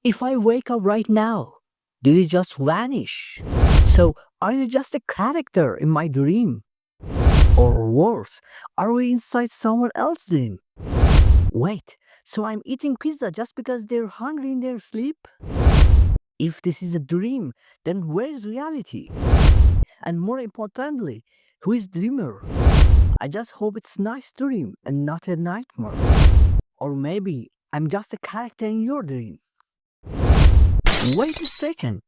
If I wake up right now, do you just vanish? So, are you just a character in my dream? Or worse, are we inside someone else's dream? Wait, so I'm eating pizza just because they're hungry in their sleep? If this is a dream, then where is reality? And more importantly, who is dreamer? I just hope it's nice dream and not a nightmare. Or maybe I'm just a character in your dream. Wait a second.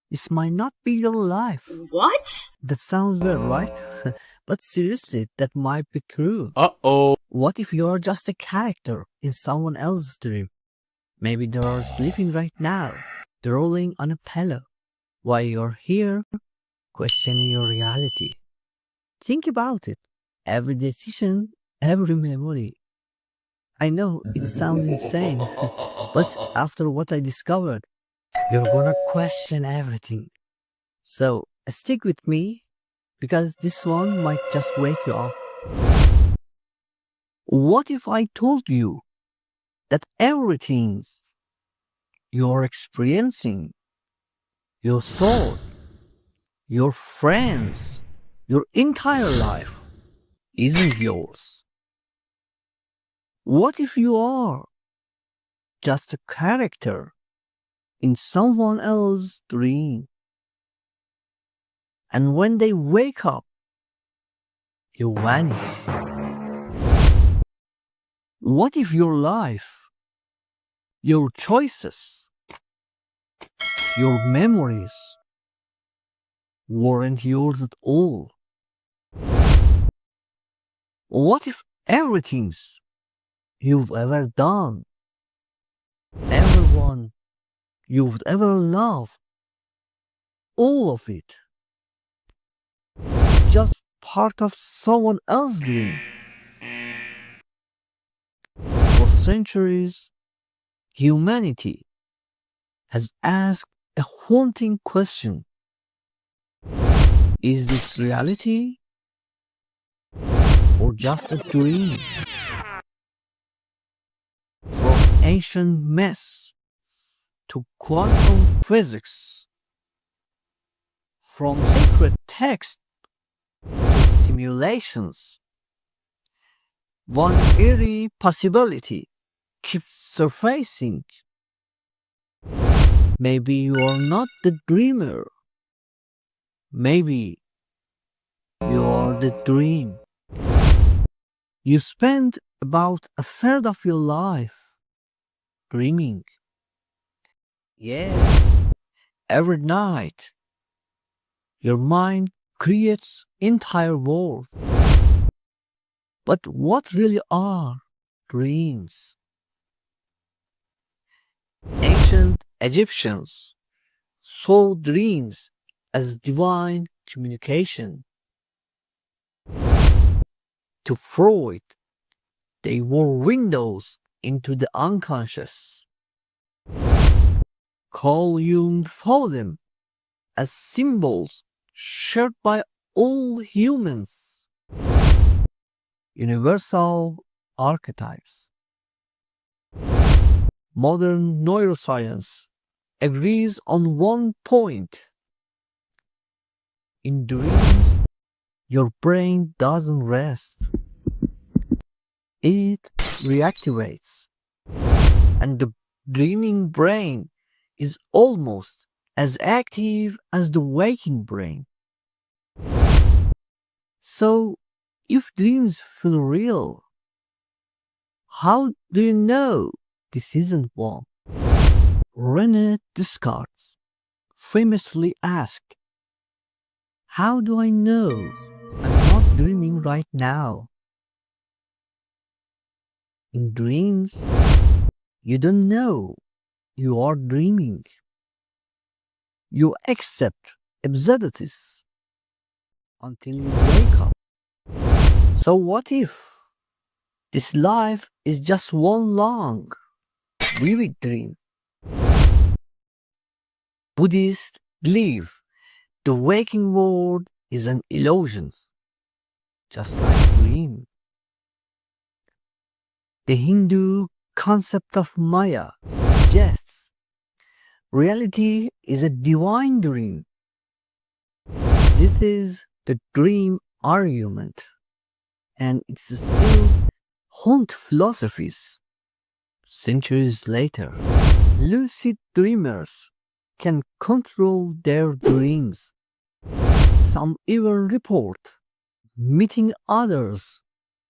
This might not be your life. What? That sounds weird, right? But seriously, that might be true. Uh-oh. What if you're just a character in someone else's dream? Maybe they're sleeping right now, rolling on a pillow, while you're here questioning your reality. Think about it. Every decision, every memory. I know it sounds insane, but after what I discovered, you're gonna question everything. So stick with me, because this one might just wake you up. What if I told you that everything you're experiencing, your thought, your friends, your entire life isn't yours? What if you are just a character in someone else's dream? And when they wake up, you vanish. What if your life, your choices, your memories weren't yours at all? What if everything you've ever done, everyone you've ever loved, all of it, is just part of someone else's dream? For centuries, humanity has asked a haunting question. Is this reality or just a dream? From ancient myths to quantum physics, from sacred texts to simulations, one eerie possibility keeps surfacing. Maybe you are not the dreamer. Maybe you are the dream. You spend about a third of your life dreaming. Yeah, every night your mind creates entire worlds. But what really are dreams? Ancient Egyptians saw dreams as divine communication. To Freud, they were windows into the unconscious. Carl Jung saw them as symbols shared by all humans. Universal archetypes. Modern neuroscience agrees on one point. In dreams, your brain doesn't rest. It reactivates. And the dreaming brain is almost as active as the waking brain. So, if dreams feel real, how do you know this isn't one? Rene Discard famously asked, "How do I know I'm not dreaming right now?" In dreams, you don't know you are dreaming. You accept absurdities until you wake up. So what if this life is just one long, vivid dream? Buddhists believe the waking world is an illusion, just like a dream. The Hindu concept of Maya suggests Reality is a divine dream. This is the dream argument, and it's still haunt philosophies centuries later. Lucid dreamers can control their dreams. Some even report meeting others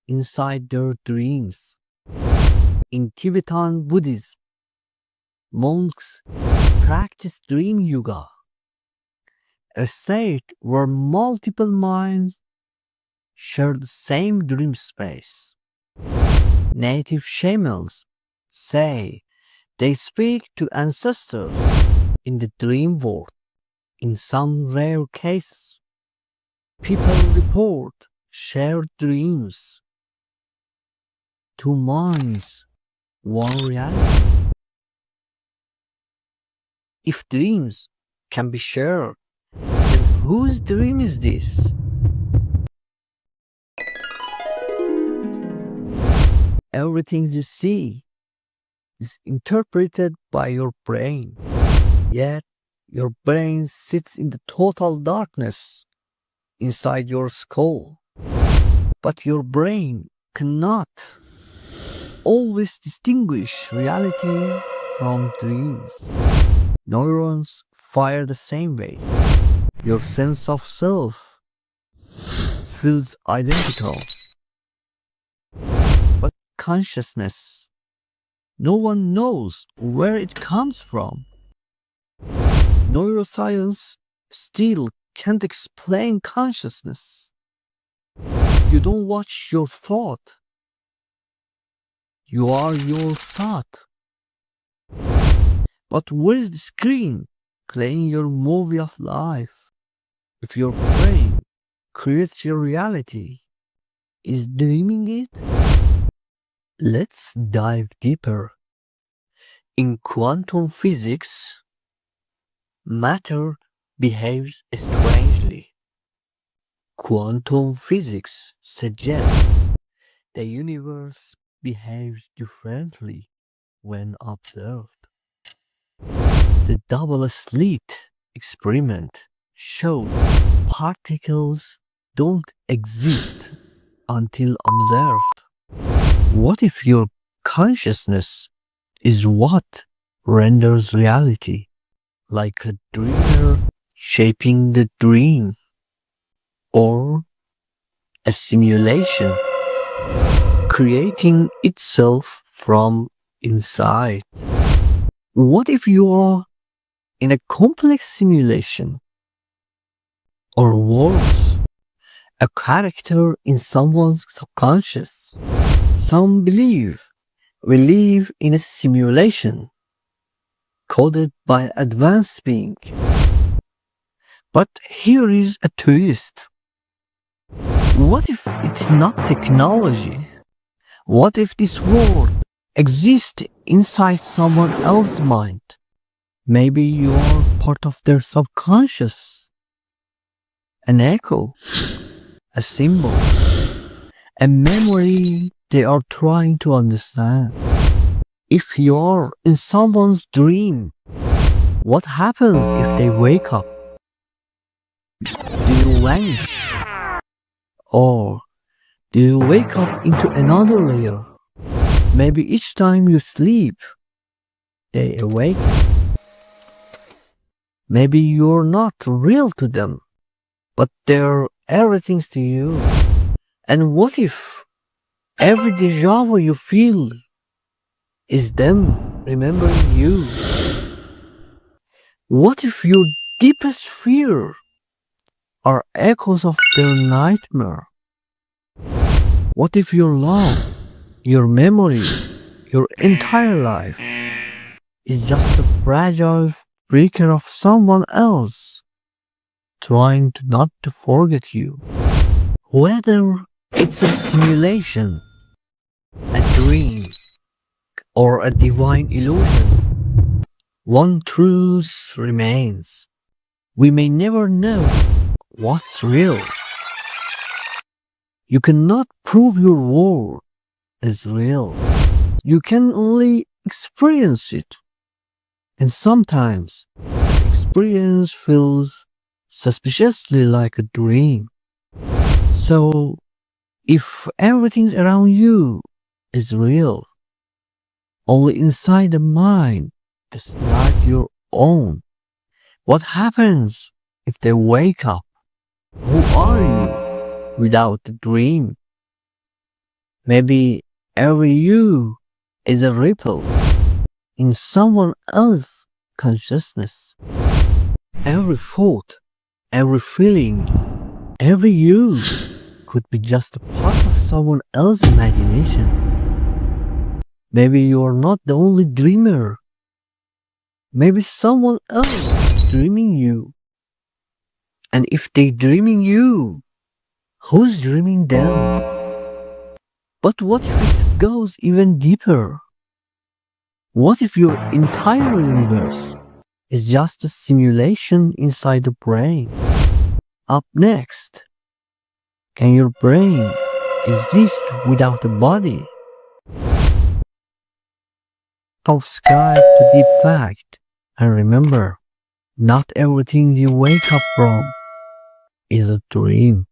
inside their dreams. In Tibetan Buddhism, monks practice dream yoga, a state where multiple minds share the same dream space. Native shamans say they speak to ancestors in the dream world. In some rare cases, people report shared dreams. Two minds, one reality. If dreams can be shared, then whose dream is this? Everything you see is interpreted by your brain. Yet, your brain sits in the total darkness inside your skull. But your brain cannot always distinguish reality from dreams. Neurons fire the same way. Your sense of self feels identical. But consciousness, no one knows where it comes from. Neuroscience still can't explain consciousness. You don't watch your thought. You are your thought. But where is the screen playing your movie of life? If your brain creates your reality, is dreaming it? Let's dive deeper. In quantum physics, matter behaves strangely. Quantum physics suggests the universe behaves differently when observed. The double-slit experiment showed particles don't exist until observed. What if your consciousness is what renders reality, like a dreamer shaping the dream, or a simulation creating itself from inside? What if you are in a complex simulation, or worse, a character in someone's subconscious? Some believe we live in a simulation coded by advanced being. But here is a twist. What if it's not technology? What if this world exists inside someone else's mind? Maybe you are part of their subconscious. An echo, a symbol, a memory they are trying to understand. If you are in someone's dream, what happens if they wake up? Do you vanish? Or do you wake up into another layer? Maybe each time you sleep, they awake. Maybe you're not real to them, but they're everything to you. And what if every dejavu you feel is them remembering you? What if your deepest fear are echoes of their nightmare? What if your love, your memory, your entire life is just a fragile flicker of someone else trying to not to forget you? Whether it's a simulation, a dream, or a divine illusion, one truth remains. We may never know what's real. You cannot prove your world is real. You can only experience it. And sometimes the experience feels suspiciously like a dream. So, if everything around you is real, only inside the mind that's not your own, what happens if they wake up? Who are you without the dream? Maybe every you is a ripple in someone else's consciousness. Every thought, every feeling, every you could be just a part of someone else's imagination. Maybe you are not the only dreamer. Maybe someone else is dreaming you. And if they dreaming you, who's dreaming them? But what if it goes even deeper? What if your entire universe is just a simulation inside the brain? Up next, can your brain exist without a body? Subscribe to Deep Fact, and remember, not everything you wake up from is a dream.